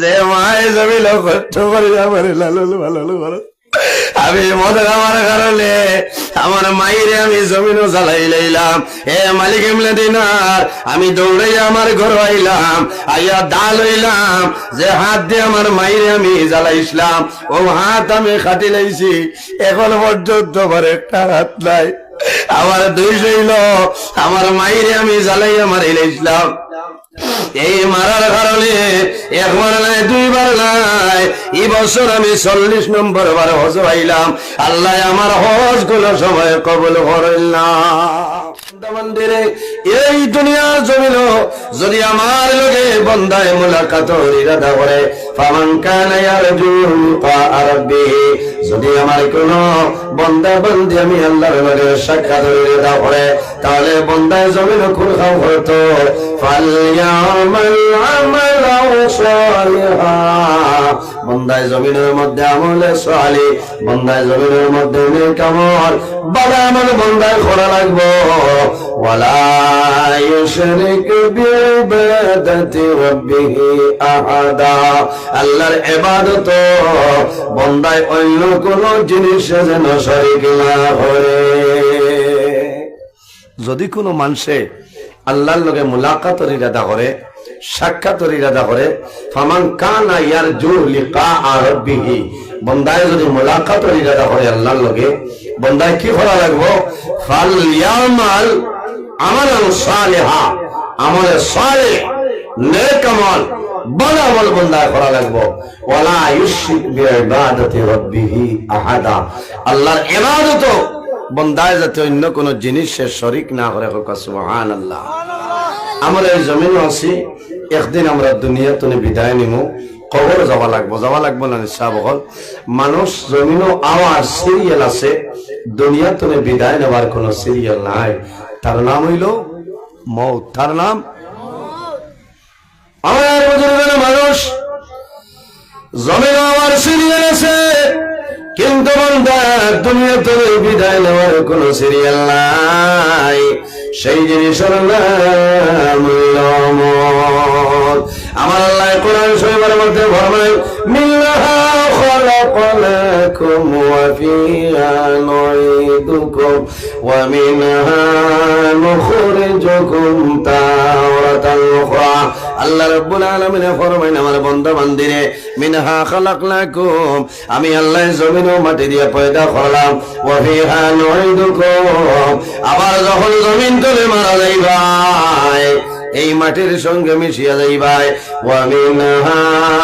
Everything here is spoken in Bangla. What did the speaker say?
যে মায়ের জমিল কষ্ট করে আমার লালন ভালো ভালো আমি মদ খাওয়ার কারণে আমার মাইরে আমি জমিনও জ্বালাই লাইলাম। এ মালিক এমলে দিনার আমি দৌড়ে আমার ঘর আইলাম, আইয়া ডাল হইলাম যে হাত দিয়ে আমার মাইরে আমি জ্বালাইছিলাম ও হাত আমি খাটি লাইছি, এখন পর্যন্ত আমার একটা হাত নাই। আমার দুই শৈল আমার মাইরে আমি জ্বালাইয়া মারি লাইছিলাম। এই মারার কারণে একবার নাই দুইবার নাই, এই বছর আমি 40 নম্বর বার হজ পাইলাম। আল্লাহ আমার হজ গুলো সময় কবুল করেন না। মন্দিরে এই দুনিয়ার জমিন যদি আমার লগে বন্দায় মুলাকাতের ইরাদা করে, ফামান কানা ইয়ারজু লিকা রাব্বিহি, যদি আমার কোন বন্দা বান্দি আমি আল্লাহর লগে সাক্ষাতের ইরাদা করে, তাহলে বন্দায় জমিন খুল খাও হতো ফালইয়ামাল আমালাও সালিহা, বন্দায় জমিনের মধ্যে আমলে সালিহ, বন্দায় জমিনের মধ্যে নেক আমল ভালো আমল বন্দায় করা লাগবে। ওয়ালা ইউশরিক বিইবাদাতি রাব্বিহি আহাদা, আল্লাহর ইবাদত বন্দায় অন্য কোন জিনিস যেন শরীক না করে। যদি কোনো মানুষে আল্লাহর লগে মুলাকাতের ইরাদা করে, সাক্ষাতের ইরাদা করে, ফামান কানা ইয়ারজু লিকা রাব্বিহি, বন্দায় যদি মুলাকাতের ইরাদা করে আল্লাহর লগে, বন্দায় কি করা লাগবে? ফালইয়ামাল আমালান সালিহা, আমলে সালেহ নেক আমল ভালো আমল বন্দায় করা লাগবে। ওয়ালা ইউশরিক বিইবাদাতি রাব্বিহি আহাদা, আল্লাহর ইবাদত বন্দায় যাতে অন্য কোন জিনিসের শরীক না করে। সুবহানাল্লাহ। আমরা এই জমিন আছি, একদিন আমরা দুনিয়া তুমি বিদায় নিমু, কবর যাওয়া লাগবো না নিশ্চয় বহল মানুষ। জমিনও আওয়ার সিরিয়াল আছে, দুনিয়া তুমি বিদায় নেবার কোন সিরিয়াল নাই। তার নাম হইল মৌত, তার নাম আমার বুজুর্গের মানুষ। জমিনও আওয়ার সিরিয়াল আছে, কিন্তু বন্ধা দুনিয়া তুমি বিদায় নেওয়ার কোন সিরিয়াল নাই। সেই জিনিসের নাম মৌত। আমার আল্লাহ কোরআন শরীফের মধ্যে ফরমায়, মিনহা খালাকনাকুম ওয়া ফিহা নুঈদুকুম ওয়া মিনহা নুখরিজুকুম তারাতান উখরা। আল্লাহ রাব্বুল আলামিন ফরমায়, আমার বান্দা বান্দিরে, মিনহা খালাকনাকুম, আমি আল্লাহ জমিন ও মাটি দিয়ে পয়দা করলাম, ওয়া ফিহা নুঈদুকুম, আবার যখন জমিন তুলে মারা যাইবাই এই মাটির সঙ্গে মিশিয়া যাইবাই, ওয়া মিনহা